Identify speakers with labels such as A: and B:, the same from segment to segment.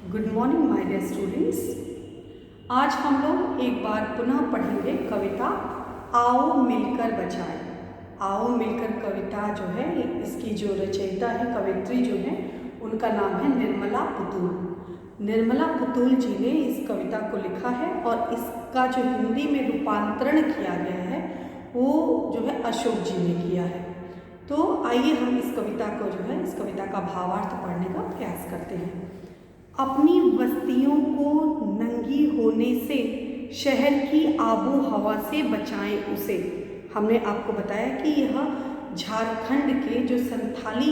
A: Good morning my dear students. आज हम लोग एक बार पुनः पढ़ेंगे कविता आओ मिलकर बचाएं। आओ मिलकर कविता जो है, इसकी जो रचयिता है, कवयित्री जो है, उनका नाम है निर्मला पुतूल। निर्मला पुतूल जी ने इस कविता को लिखा है और इसका जो हिंदी में रूपांतरण किया गया है वो जो है अशोक जी ने किया है। तो आइए हम इस कविता को जो है, इस कविता का भावार्थ पढ़ने का प्रयास करते हैं। अपनी बस्तियों को नंगी होने से, शहर की आबो हवा से बचाएं उसे। हमने आपको बताया कि यह झारखंड के जो संथाली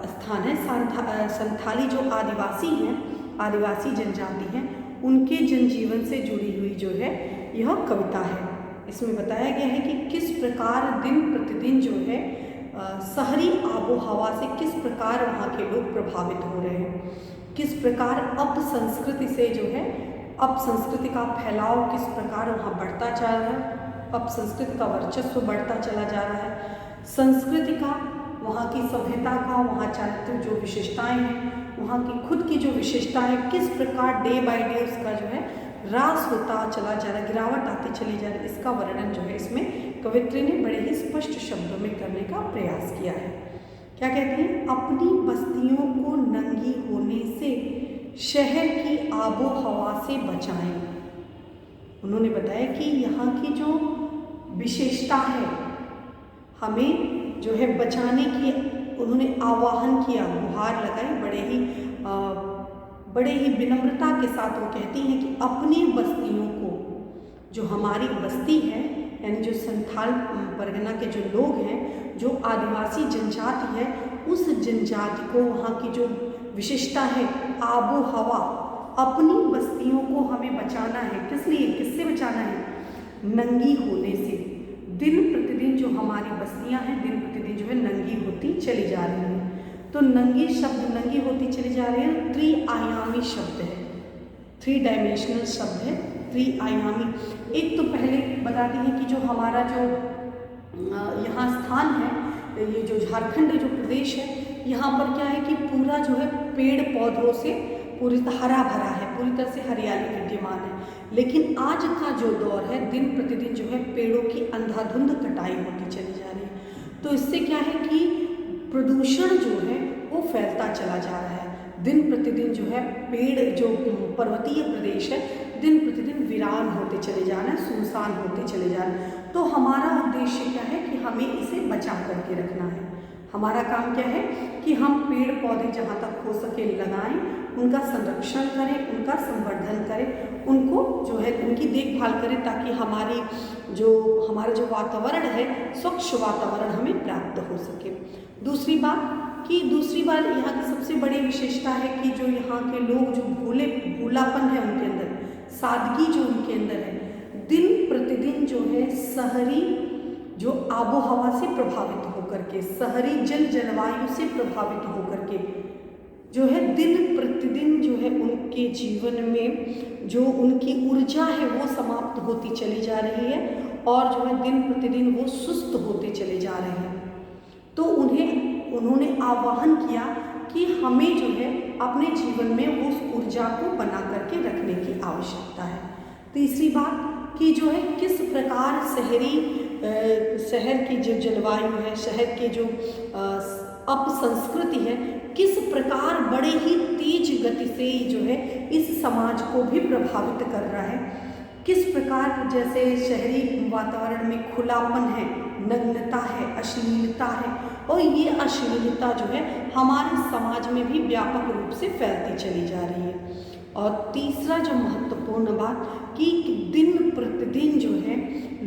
A: स्थान है, संथाली जो आदिवासी हैं, आदिवासी जनजाति हैं, उनके जनजीवन से जुड़ी हुई जो है यह कविता है। इसमें बताया गया है कि किस प्रकार दिन प्रतिदिन जो है शहरी आबो हवा से किस प्रकार वहाँ के लोग प्रभावित हो रहे हैं, किस प्रकार अपसंस्कृति से जो है, अपसंस्कृति का फैलाव किस प्रकार वहाँ बढ़ता जा रहा है, अपसंस्कृति का वर्चस्व बढ़ता चला जा रहा है, संस्कृति का, वहाँ की सभ्यता का, वहाँ चारित्रिक जो विशेषताएं हैं, वहाँ की खुद की जो विशेषताएं किस प्रकार डे बाय डे उसका जो है ह्रास होता चला जा रहा है, गिरावट आती चली जा रही है, इसका वर्णन जो है इसमें कवयित्री ने बड़े ही स्पष्ट शब्दों में करने का प्रयास किया है। क्या कहते हैं? अपनी बस्तियों को नंगी होने से, शहर की आबो हवा से बचाएं। उन्होंने बताया कि यहाँ की जो विशेषता है हमें जो है बचाने की, उन्होंने आह्वान किया, गुहार लगाई, बड़े ही विनम्रता के साथ वो कहती हैं कि अपनी बस्तियों को, जो हमारी बस्ती है यानी जो संथाल परगना के जो लोग हैं, जो आदिवासी जनजाति है, उस जनजाति को, वहाँ की जो विशेषता है आबो हवा, अपनी बस्तियों को हमें बचाना है। किस लिए, किससे बचाना है? नंगी होने से। दिन प्रतिदिन जो हमारी बस्तियाँ हैं, दिन प्रतिदिन जो है नंगी होती चली जा रही हैं। तो नंगी शब्द, नंगी होती चली जा रही है, त्रिआयामी शब्द है, 3 डायमेंशनल शब्द है, त्रिआयामी। एक तो पहले बता दें कि जो हमारा जो यहाँ स्थान है, ये जो झारखंड जो प्रदेश है, यहाँ पर क्या है कि पूरा जो है पेड़ पौधों से पूरी हरा भरा है, पूरी तरह से हरियाली विद्यमान है। लेकिन आज का जो दौर है, दिन प्रतिदिन जो है पेड़ों की अंधाधुंध कटाई होती चली जा रही है। तो इससे क्या है कि प्रदूषण जो है वो फैलता चला जा रहा है। दिन प्रतिदिन जो है पेड़, जो पर्वतीय प्रदेश है, दिन प्रतिदिन वीरान होते चले जा रहे हैं, सुनसान होते चले जा रहे हैं। तो हमारा उद्देश्य क्या है कि हमें इसे बचा करके रखना है। हमारा काम क्या है कि हम पेड़ पौधे जहाँ तक हो सके लगाएं, उनका संरक्षण करें, उनका संवर्धन करें, उनको जो है उनकी देखभाल करें, ताकि हमारा जो वातावरण है, स्वच्छ वातावरण हमें प्राप्त हो सके। दूसरी बात यहाँ की सबसे बड़ी विशेषता है कि जो यहाँ के लोग, जो भोलापन है उनके अंदर, सादगी जो उनके अंदर है, दिन प्रतिदिन जो है शहरी जो आबो हवा से प्रभावित होकर के, शहरी जलवायु से प्रभावित होकर के जो है दिन प्रतिदिन जो है उनके जीवन में जो उनकी ऊर्जा है वो समाप्त होती चली जा रही है, और जो है दिन प्रतिदिन वो सुस्त होते चले जा रहे हैं। तो उन्होंने आह्वान किया कि हमें जो है अपने जीवन में उस ऊर्जा को बना करके रखने की आवश्यकता है। तीसरी बात कि जो है किस प्रकार शहर की जो जलवायु है, शहर की जो अपसंस्कृति है, किस प्रकार बड़े ही तेज गति से जो है इस समाज को भी प्रभावित कर रहा है। किस प्रकार जैसे शहरी वातावरण में खुलापन है, नग्नता है, अश्लीलता है, और ये अश्लीलता जो है हमारे समाज में भी व्यापक रूप से फैलती चली जा रही है। और तीसरा जो महत्वपूर्ण बात कि दिन प्रतिदिन जो है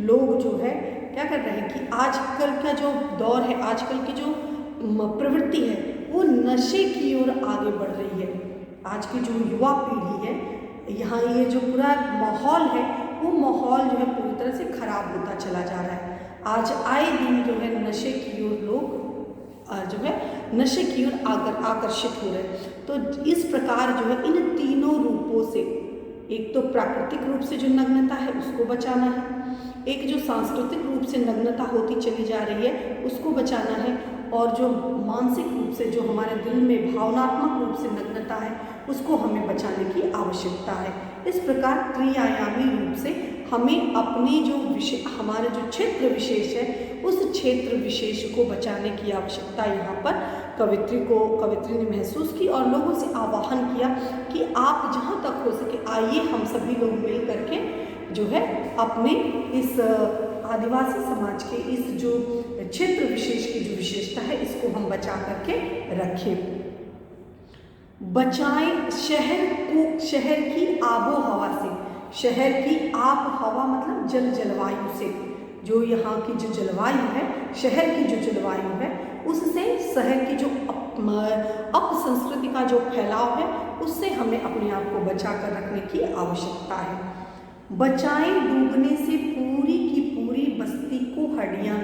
A: लोग जो है क्या कर रहे हैं कि आजकल का जो दौर है, आजकल की जो प्रवृत्ति है, वो नशे की ओर आगे बढ़ रही है। आज की जो युवा पीढ़ी है, यहाँ ये जो पूरा माहौल है, वो माहौल जो है पूरी तरह से खराब होता चला जा रहा है। आज आए दिन जो है नशे की ओर लोग जो है नशे की ओर आकर्षित हो रहे हैं। तो इस प्रकार जो है इन तीनों रूपों से, एक तो प्राकृतिक रूप से जो नग्नता है उसको बचाना है, एक जो सांस्कृतिक रूप से नग्नता होती चली जा रही है उसको बचाना है, और जो मानसिक रूप से, जो हमारे दिल में भावनात्मक रूप से नग्नता है, उसको हमें बचाने की आवश्यकता है। इस प्रकार त्रिआयामी रूप से हमें अपने जो हमारे जो क्षेत्र विशेष है, उस क्षेत्र विशेष को बचाने की आवश्यकता यहाँ पर कवित्री ने महसूस की और लोगों से आह्वान किया कि आप जहाँ तक हो सके आइए हम सभी लोग मिल करके जो है अपने इस आदिवासी समाज के इस जो क्षेत्र विशेष की जो विशेषता है, इसको हम बचा करके रखें। बचाएं शहर की आबो हवा से। शहर की आब हवा मतलब जलवायु से। जो यहाँ की जो जलवायु है, शहर की जो जलवायु है, उससे शहर की जो अपसंस्कृति का जो फैलाव है, उससे हमें अपने आप को बचा कर रखने की आवश्यकता है। बचाएं डूबने से पूरी की पूरी बस्ती को हड्डियाँ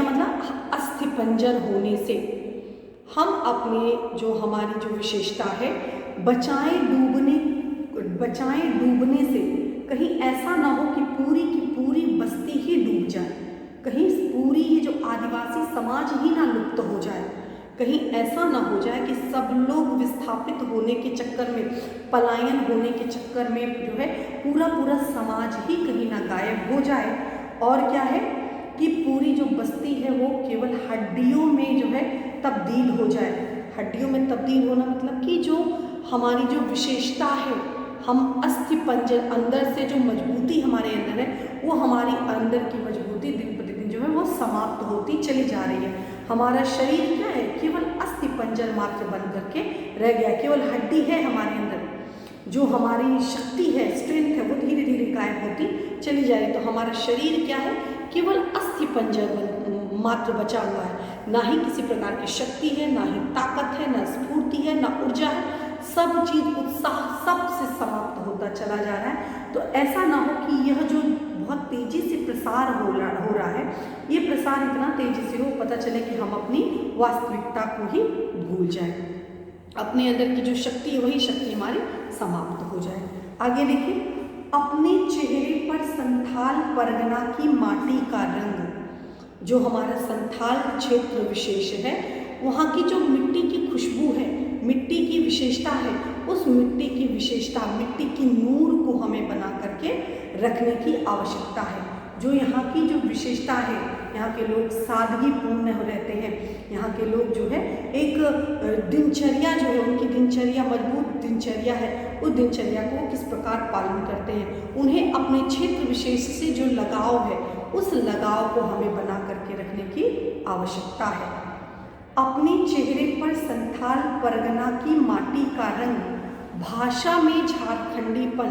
A: मतलब अस्थिपंजर होने से। हम अपने जो हमारी जो विशेषता है, बचाएं डूबने से। कहीं ऐसा ना हो कि पूरी की पूरी बस्ती ही डूब जाए, कहीं पूरी ये जो आदिवासी समाज ही ना लुप्त हो जाए, कहीं ऐसा ना हो जाए कि सब लोग विस्थापित होने के चक्कर में, पलायन होने के चक्कर में जो है पूरा समाज ही कहीं ना गायब हो जाए। और क्या है कि पूरी जो बस्ती है वो केवल हड्डियों में जो है तब्दील हो जाए। हड्डियों में तब्दील होना मतलब कि जो हमारी जो विशेषता है, हम अस्थि पंजर, अंदर से जो मजबूती हमारे अंदर है, वो हमारी अंदर की मजबूती दिन प्रतिदिन जो है वो समाप्त होती चली जा रही है। हमारा शरीर क्या है, केवल अस्थि पंजर मात्र बन करके रह गया, केवल हड्डी है हमारे अंदर। जो हमारी शक्ति है, स्ट्रेंथ है, वो धीरे धीरे गायब होती चली जा रही है। तो हमारा शरीर क्या है, केवल अस्थि पंजर मात्र बचा हुआ है। ना ही किसी प्रकार की शक्ति है, ना ही ताकत है, ना स्फूर्ति है, ना ऊर्जा है। सब चीज, उत्साह सब से समाप्त होता चला जा रहा है। तो ऐसा ना हो कि यह जो बहुत तेजी से प्रसार हो रहा है, ये प्रसार इतना तेजी से हो, पता चले कि हम अपनी वास्तविकता को ही भूल जाएं, अपने अंदर की जो शक्ति है वही शक्ति हमारी समाप्त हो जाए। आगे देखिए, अपने चेहरे पर संथाल परगना की माटी का रंग। जो हमारा संथाल क्षेत्र विशेष है, वहाँ की जो मिट्टी की खुशबू है, मिट्टी की विशेषता है, उस मिट्टी की विशेषता, मिट्टी की नूर को हमें बना करके रखने की आवश्यकता है। जो यहाँ की जो विशेषता है, यहाँ के लोग सादगीपूर्ण रहते हैं। यहाँ के लोग जो है एक दिनचर्या जो है, उनकी दिनचर्या मजबूत दिनचर्या है, उस दिनचर्या को किस प्रकार पालन करते हैं। उन्हें अपने क्षेत्र विशेष से जो लगाव है, उस लगाव को हमें बना करके रखने की आवश्यकता है। अपने चेहरे पर संथाल परगना की माटी का रंग, भाषा में झारखंडीपन।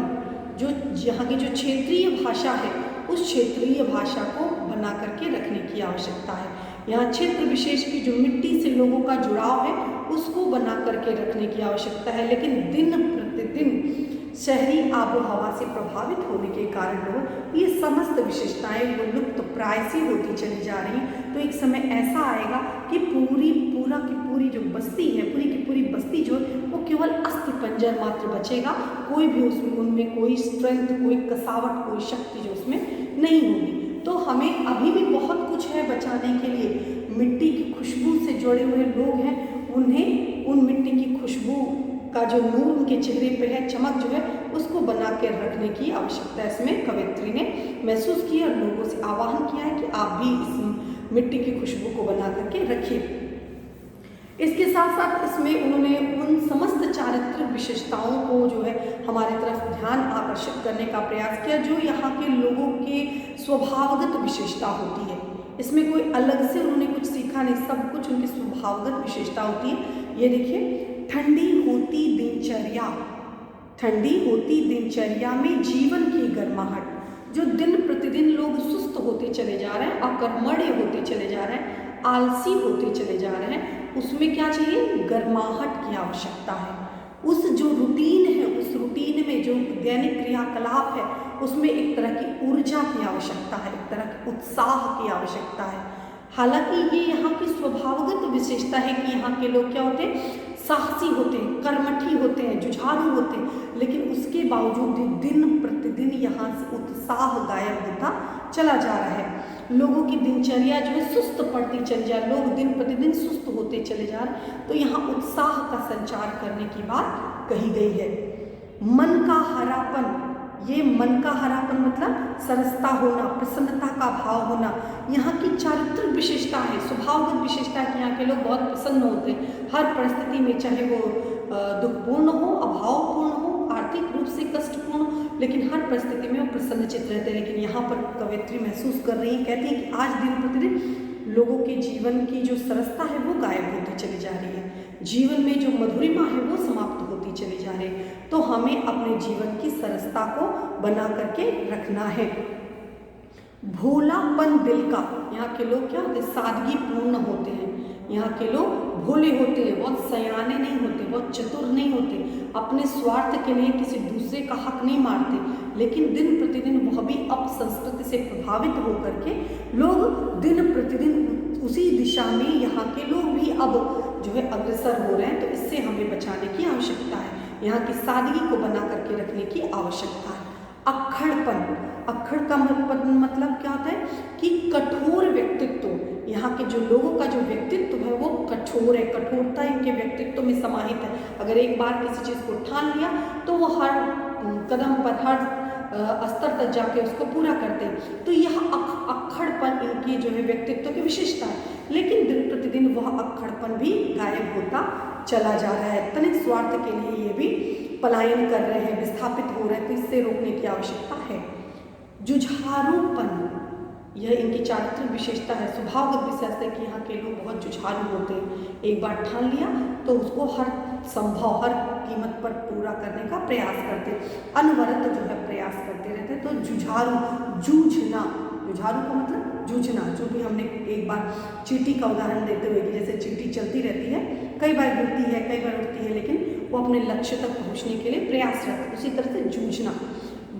A: जो यहाँ की जो क्षेत्रीय भाषा है, उस क्षेत्रीय भाषा को बना करके रखने की आवश्यकता है। यहाँ क्षेत्र विशेष की जो मिट्टी से लोगों का जुड़ाव है, उसको बना करके रखने की आवश्यकता है। लेकिन दिन प्रतिदिन शहरी आबो हवा से प्रभावित होने के कारण लोग ये समस्त विशेषताएं वो लुप्त प्राय से होती चली जा रही हैं। तो एक समय ऐसा आएगा कि पूरी की जो बस्ती है, पूरी की पूरी बस्ती जो है वो केवल अस्थि पंजर मात्र बचेगा। कोई भी उनमें कोई स्ट्रेंथ, कोई कसावट, कोई शक्ति जो उसमें नहीं होगी। तो हमें अभी भी बहुत कुछ है बचाने के लिए। मिट्टी की खुशबू से जुड़े हुए लोग हैं, उन्हें उन मिट्टी की खुशबू का जो नूर उनके चेहरे पे है, चमक जो है, उसको बना के रखने की आवश्यकता इसमें कवित्री ने महसूस की और लोगों से आह्वान किया है कि आप भी इस मिट्टी की खुशबू को बना करके रखिए। इसके साथ साथ इसमें उन्होंने उन समस्त चारित्रिक विशेषताओं को जो है हमारी तरफ ध्यान आकर्षित करने का प्रयास किया, जो यहाँ के लोगों के स्वभावगत विशेषता होती है। इसमें कोई अलग से उन्होंने कुछ सीखा नहीं, सब कुछ उनकी स्वभावगत विशेषता होती है। ये देखिए, ठंडी होती दिनचर्या में जीवन की गर्माहट। जो दिन प्रतिदिन लोग सुस्त होते चले जा रहे हैं, अकर्मण्य होते चले जा रहे हैं, आलसी होते चले जा रहे हैं, उसमें क्या चाहिए, गर्माहट की आवश्यकता है। उस जो रूटीन है, उस रूटीन में जो दैनिक क्रियाकलाप है, उसमें एक तरह की ऊर्जा की आवश्यकता है, एक तरह के उत्साह की आवश्यकता है। हालांकि ये यहाँ की स्वभावगत विशेषता है कि यहाँ के लोग क्या होते हैं, साहसी होते हैं, कर्मठी होते हैं, जुझारू होते हैं, लेकिन उसके बावजूद दिन प्रतिदिन यहाँ से उत्साह गायब होता चला जा रहा है। लोगों की दिनचर्या जो है सुस्त पड़ती चली जा रही, लोग दिन प्रतिदिन सुस्त होते चले जा रहे, तो यहाँ उत्साह का संचार करने की बात कही गई है। मन का हरापन, ये मन का हरापन मतलब सरसता होना, प्रसन्नता का भाव होना, यहाँ की चारित्रिक विशेषता है, स्वभावगत विशेषता है कि यहाँ के लोग बहुत प्रसन्न होते हैं हर परिस्थिति में, चाहे वो दुखपूर्ण हो, अभावपूर्ण हो, आर्थिक रूप से कष्टपूर्ण, लेकिन हर परिस्थिति में वो प्रसन्नचित रहते हैं। लेकिन यहाँ पर कवयित्री महसूस कर रही है, कहती है कि आज दिन प्रतिदिन लोगों के जीवन की जो सरसता है वो गायब होती चली जा रही है, जीवन में जो मधुरिमा है वो समाप्त होती चली जा रही है। तो हमें अपने जीवन की सरसता को बना करके रखना है। भोलापन दिल का, यहाँ के लोग क्या होते हैं, सादगी पूर्ण होते हैं, यहाँ के लोग भोले होते हैं, बहुत सयाने नहीं होते, बहुत चतुर नहीं होते, अपने स्वार्थ के लिए किसी दूसरे का हक नहीं मारते, लेकिन दिन प्रतिदिन वह भी अपसंस्कृति से प्रभावित होकर के लोग दिन प्रतिदिन उसी दिशा में यहाँ के लोग भी अब जो है अग्रसर हो रहे हैं। तो इससे हमें बचाने की आवश्यकता है, यहाँ की सादगी को बना करके रखने की आवश्यकता है। अक्खड़पन, अक्खड़ का मतलब क्या होता है कि कठोर व्यक्तित्व, यहाँ के जो लोगों का जो व्यक्तित्व है वो कठोर है, कठोरता इनके व्यक्तित्व में समाहित है। अगर एक बार किसी चीज़ को ठान लिया तो वो हर कदम पर, हर स्तर तक जाके उसको पूरा करते हैं। तो यह अक्खड़पन इनकी जो है व्यक्तित्व की विशेषता है, लेकिन दिन प्रतिदिन वह अक्खड़पन भी गायब होता चला जा रहा है। तनिक स्वार्थ के लिए ये भी पलायन कर रहे हैं, विस्थापित हो रहे हैं, तो इससे रोकने की आवश्यकता है। जुझारूपन, यह इनकी चारित्रिक विशेषता है, स्वभावगत विशेषता है कि यहाँ के लोग बहुत जुझारू होते हैं, एक बार ठान लिया तो उसको हर संभव, हर कीमत पर पूरा करने का प्रयास करते, अनवरत जो है प्रयास करते रहते हैं। तो जुझारू, जूझना, जुझारू का मतलब जूझना, जो भी हमने एक बार चींटी का उदाहरण देते हुए कि जैसे चींटी चलती रहती है, कई बार गिरती है, कई बार उठती है, लेकिन वो अपने लक्ष्य तक पहुँचने के लिए प्रयासरत है, उसी तरह से जूझना।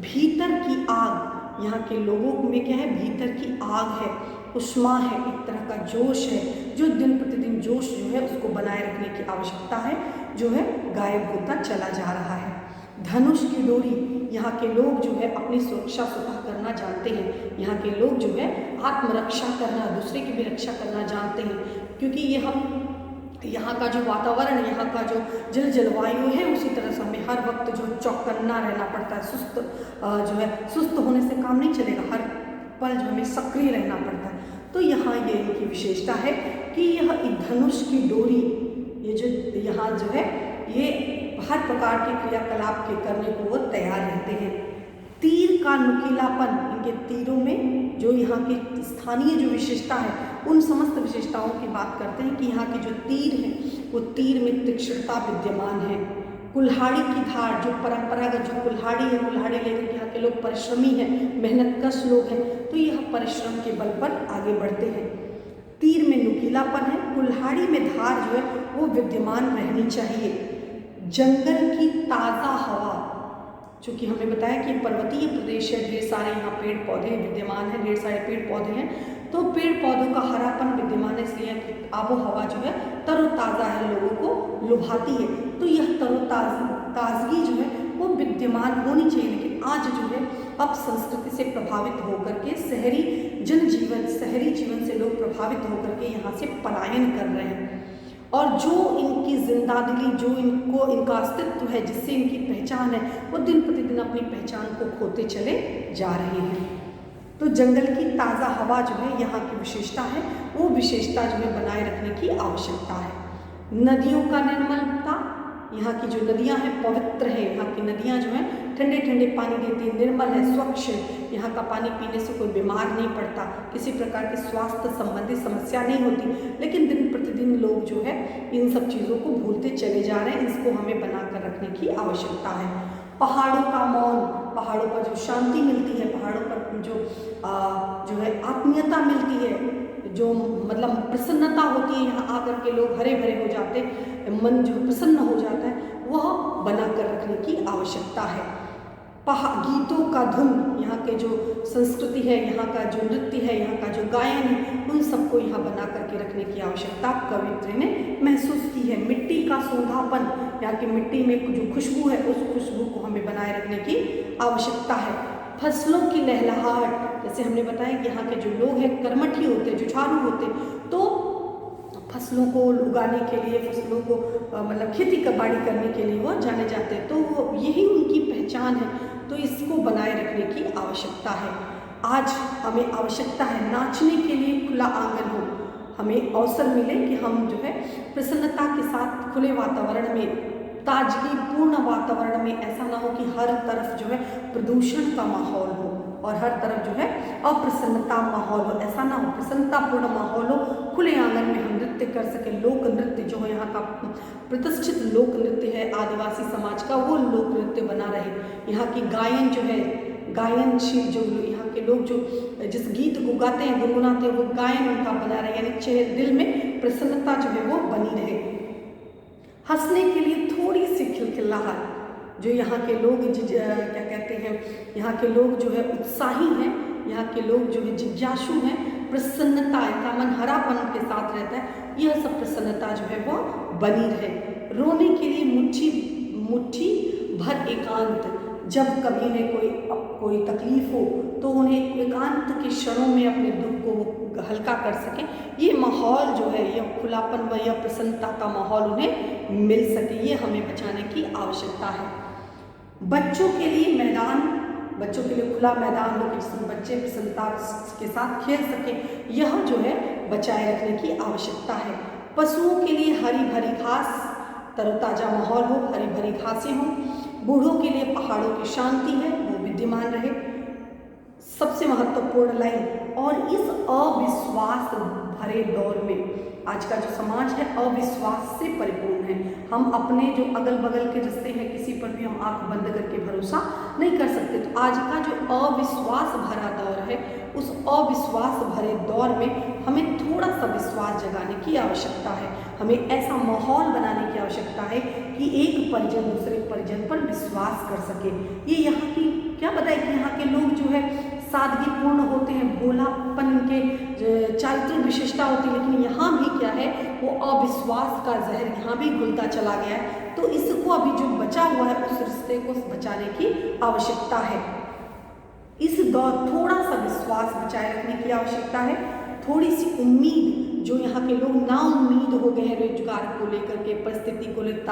A: भीतर की आग, यहाँ के लोगों में क्या है, भीतर की आग है, उष्मा है, एक तरह का जोश है, जो दिन प्रतिदिन जोश जो है उसको बनाए रखने की आवश्यकता है, जो है गायब होता चला जा रहा है। धनुष की डोरी, यहाँ के लोग जो है अपनी सुरक्षा स्वतः करना जानते हैं, यहाँ के लोग जो है आत्मरक्षा करना, दूसरे की भी रक्षा करना जानते हैं, क्योंकि ये हम यहाँ का जो वातावरण, यहाँ का जो जलवायु है, उसी तरह से हमें हर वक्त जो चौकन्ना रहना पड़ता है, सुस्त जो है सुस्त होने से काम नहीं चलेगा, हर पल जो हमें सक्रिय रहना पड़ता है। तो यहाँ ये इनकी विशेषता है कि यह धनुष की डोरी, ये जो यहाँ जो है ये हर प्रकार के क्रियाकलाप के करने को वो तैयार रहते हैं। तीर का नुकीलापन, इनके तीरों में जो यहाँ की स्थानीय जो विशेषता है, उन समस्त विशेषताओं की बात करते हैं कि यहाँ के जो तीर हैं वो तीर में तीक्ष्णता विद्यमान है। कुल्हाड़ी की धार, जो परंपरागत जो कुल्हाड़ी है, कुल्हाड़ी लेकर यहाँ के लोग परिश्रमी हैं, मेहनतकश लोग हैं, तो यह परिश्रम के बल पर आगे बढ़ते हैं। तीर में नुकीलापन है, कुल्हाड़ी में धार जो है वो विद्यमान रहनी चाहिए। जंगल की ताज़ा हवा, चूँकि हमने बताया कि पर्वतीय प्रदेश है, ढेर सारे यहाँ पेड़ पौधे विद्यमान हैं, ढेर सारे पेड़ पौधे हैं, तो पेड़ पौधों का हरापन विद्यमान है, इसलिए आबो हवा जो है तरोताज़ा है, लोगों को लुभाती है। तो यह ताजगी जो है वो विद्यमान होनी चाहिए, लेकिन आज जो है अब संस्कृति से प्रभावित होकर के शहरी जनजीवन, शहरी जीवन से लोग प्रभावित होकर के यहाँ से पलायन कर रहे हैं, और जो इनकी जिंदादिली, जो इनका अस्तित्व है, जिससे इनकी पहचान है, वो दिन प्रतिदिन अपनी पहचान को खोते चले जा रहे हैं। तो जंगल की ताज़ा हवा जो है यहाँ की विशेषता है, वो विशेषता जो है बनाए रखने की आवश्यकता है। नदियों का निर्मलता, यहाँ की जो नदियाँ हैं पवित्र है, यहाँ की नदियाँ जो हैं ठंडे ठंडे पानी देती है, निर्मल है, स्वच्छ है, यहाँ का पानी पीने से कोई बीमार नहीं पड़ता, किसी प्रकार की स्वास्थ्य संबंधी समस्या नहीं होती, लेकिन दिन प्रतिदिन लोग जो है इन सब चीज़ों को भूलते चले जा रहे हैं, इसको हमें बनाकर रखने की आवश्यकता है। पहाड़ों का मौन, पहाड़ों पर जो शांति मिलती है, पहाड़ों पर जो है आत्मीयता मिलती है, जो मतलब प्रसन्नता होती है, यहाँ आकर के लोग हरे भरे हो जाते, मन जो प्रसन्न हो जाता है, वह बना कर रखने की आवश्यकता है। गीतों का धुन, यहाँ के जो संस्कृति है, यहाँ का जो नृत्य है, यहाँ का जो गायन है, उन सबको यहाँ बना करके रखने की आवश्यकता कवित्री ने महसूस की है। मिट्टी का सौंधापन, यहाँ की मिट्टी में जो खुशबू है, उस खुशबू को हमें बनाए रखने की आवश्यकता है। फसलों की लहलहाट, जैसे हमने बताया कि यहाँ के जो लोग हैं कर्मठी होते हैं, जुझारू होते हैं, तो फसलों को उगाने के लिए, फसलों को मतलब खेती बाड़ी करने के लिए वो जाने जाते हैं, तो वो यही उनकी पहचान है। तो इसको बनाए रखने की आवश्यकता है। आज हमें आवश्यकता है नाचने के लिए खुला आंगन हो, हमें अवसर मिले कि हम जो है प्रसन्नता के साथ खुले वातावरण में, ताजगी पूर्ण वातावरण में, ऐसा ना हो कि हर तरफ जो है प्रदूषण का माहौल हो और हर तरफ जो है अप्रसन्नता माहौल हो, ऐसा ना हो, प्रसन्नतापूर्ण माहौल हो, खुले आंगन में हम नृत्य कर सके। लोक नृत्य जो है यहाँ का प्रतिष्ठित लोक नृत्य है आदिवासी समाज का, वो लोक नृत्य बना रहे। यहाँ की गायन जो है, गायनशील जो यहाँ के लोग जो जिस गीत को गाते हैं, गुनगुनाते हैं, वो गायन उनका बना रहे, यानी चेहरे दिल में प्रसन्नता जो है वो बनी रहे। हंसने के लिए थोड़ी सी खिलखिलाहट, जो यहाँ के लोग क्या कहते हैं, यहाँ के लोग जो है उत्साही हैं, यहाँ के लोग जो है जिज्ञासु हैं, प्रसन्नता, इनका मन हरापन के साथ रहता है, यह सब प्रसन्नता जो है वो बनी रहे। रोने के लिए मुट्ठी भर एकांत, जब कभी ने कोई तकलीफ हो तो उन्हें एकांत के क्षणों में अपने दुख को हल्का कर सकें, ये माहौल जो है, यह खुलापन व यह प्रसन्नता का माहौल उन्हें मिल सके, ये हमें बचाने की आवश्यकता है। बच्चों के लिए मैदान, बच्चों के लिए खुला मैदान हो कि जिसमें बच्चे प्रसन्नता के साथ खेल सकें, यह जो है बचाए रखने की आवश्यकता है। पशुओं के लिए हरी भरी घास, तरोताज़ा माहौल हो, हरी भरी घासें हों। बूढ़ों के लिए पहाड़ों की शांति है, वो विद्यमान रहे। सबसे महत्वपूर्ण लाइन, और इस अविश्वास भरे दौर में, आज का जो समाज है अविश्वास से परिपूर्ण है। हम अपने जो अगल बगल के रिश्ते हैं, किसी पर भी हम आंख बंद करके भरोसा नहीं कर सकते। तो आज का जो अविश्वास भरा दौर है, उस अविश्वास भरे दौर में हमें थोड़ा सा विश्वास जगाने की आवश्यकता है। हमें ऐसा माहौल बनाने की आवश्यकता है कि एक परिजन दूसरे परिजन पर विश्वास कर सके। ये यहाँ की क्या बताए कि यहाँ के लोग जो है सादगीपूर्ण होते हैं, भोलापन के चारित्रिक विशेषता होती है, लेकिन यहाँ भी क्या है, वो अविश्वास का जहर यहाँ भी घुलता चला गया है। तो इसको अभी जो बचा हुआ है, उस रिश्ते को बचाने की आवश्यकता है। इस दौर थोड़ा सा विश्वास बचाए रखने की आवश्यकता है, थोड़ी सी उम्मीद, जो यहाँ के लोग ना उम्मीद हो गए हैं रोजगार को लेकर के, परिस्थिति को लेकर,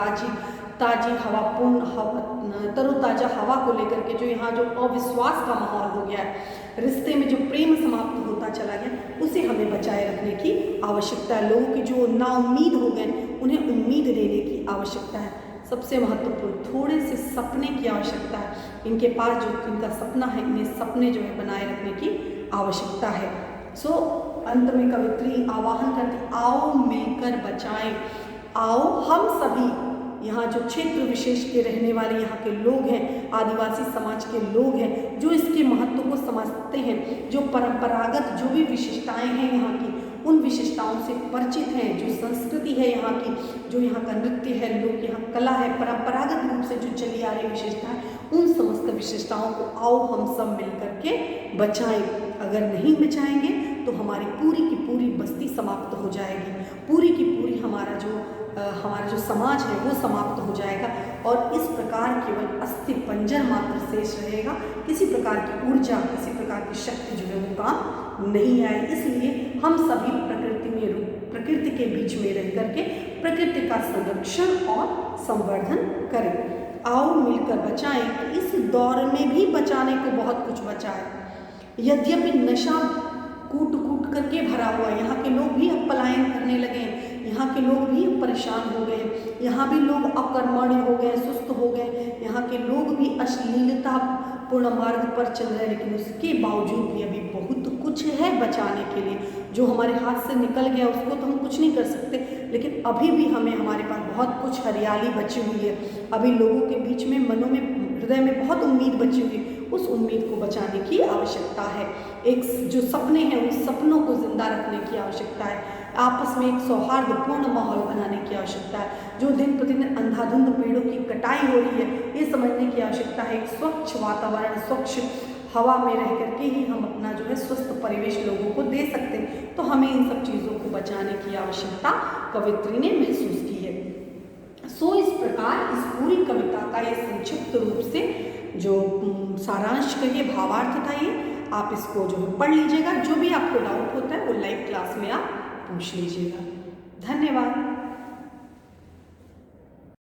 A: ताजी हवा, तरोताजा हवा को लेकर के, जो यहाँ जो अविश्वास का माहौल हो गया है, रिश्ते में जो प्रेम समाप्त होता चला गया, उसे हमें बचाए रखने की आवश्यकता है। लोगों की जो नाउम्मीद हो गए, उन्हें उम्मीद देने की आवश्यकता है। सबसे महत्वपूर्ण, थोड़े से सपने की आवश्यकता है। इनके पास जो इनका सपना है, इन्हें सपने जो है बनाए रखने की आवश्यकता है। अंत में कवित्री आवाहन करती, आओ मिलकर बचाएं, आओ हम सभी, यहाँ जो क्षेत्र विशेष के रहने वाले यहाँ के लोग हैं, आदिवासी समाज के लोग हैं, जो इसके महत्व को समझते हैं, जो परंपरागत जो भी विशेषताएं हैं यहाँ की, उन विशेषताओं से परिचित हैं, जो संस्कृति है यहाँ की, जो यहाँ का नृत्य है, लोग यहाँ कला है, परंपरागत रूप से जो चली आ रही विशेषता है, उन समस्त विशेषताओं को आओ हम सब मिल करके बचाएं। अगर नहीं बचाएंगे तो हमारी पूरी की पूरी बस्ती समाप्त हो जाएगी, पूरी की पूरी हमारा जो समाज है वो समाप्त हो जाएगा, और इस प्रकार केवल अस्थि पंजर मात्र शेष रहेगा। किसी प्रकार की ऊर्जा, किसी प्रकार की शक्ति जो है वो काम नहीं आए। इसलिए हम सभी प्रकृति के बीच में रह करके प्रकृति का संरक्षण और संवर्धन करें। आओ मिलकर बचाएं। इस दौर में भी बचाने को बहुत कुछ बचा है, यद्यपि नशा कूट कूट करके भरा हुआ, यहाँ के लोग भी अब पलायन करने लगे हैं, यहाँ के लोग भी अब परेशान हो गए, यहाँ भी लोग अकर्मण्य हो गए, सुस्त हो गए, यहाँ के लोग भी अश्लीलता पूर्ण मार्ग पर चल रहे हैं। लेकिन उसके बावजूद भी अभी बहुत कुछ है बचाने के लिए। जो हमारे हाथ से निकल गया उसको तो हम कुछ नहीं कर सकते, लेकिन अभी भी हमारे पास बहुत कुछ हरियाली बची हुई है। अभी लोगों के बीच में, मनों में, हृदय में बहुत उम्मीद बची हुई है। उस उम्मीद को बचाने की आवश्यकता है। एक जो सपने हैं, उन सपनों को जिंदा रखने की आवश्यकता है। आपस में एक सौहार्दपूर्ण माहौल बनाने की आवश्यकता है। जो दिन प्रतिदिन अंधाधुंध पेड़ों की कटाई हो रही है, ये समझने की आवश्यकता है। एक स्वच्छ वातावरण, स्वच्छ हवा में रह करके ही हम अपना जो है स्वस्थ परिवेश लोगों को दे सकते हैं। तो हमें इन सब चीज़ों को बचाने की आवश्यकता कवित्री ने महसूस की है। इस प्रकार इस पूरी कविता का ये संक्षिप्त रूप से जो सारांश कहिए, भावार्थ था ये, आप इसको जो है पढ़ लीजिएगा। जो भी आपको डाउट होता है वो लाइव क्लास में आप पूछ लीजिएगा। धन्यवाद।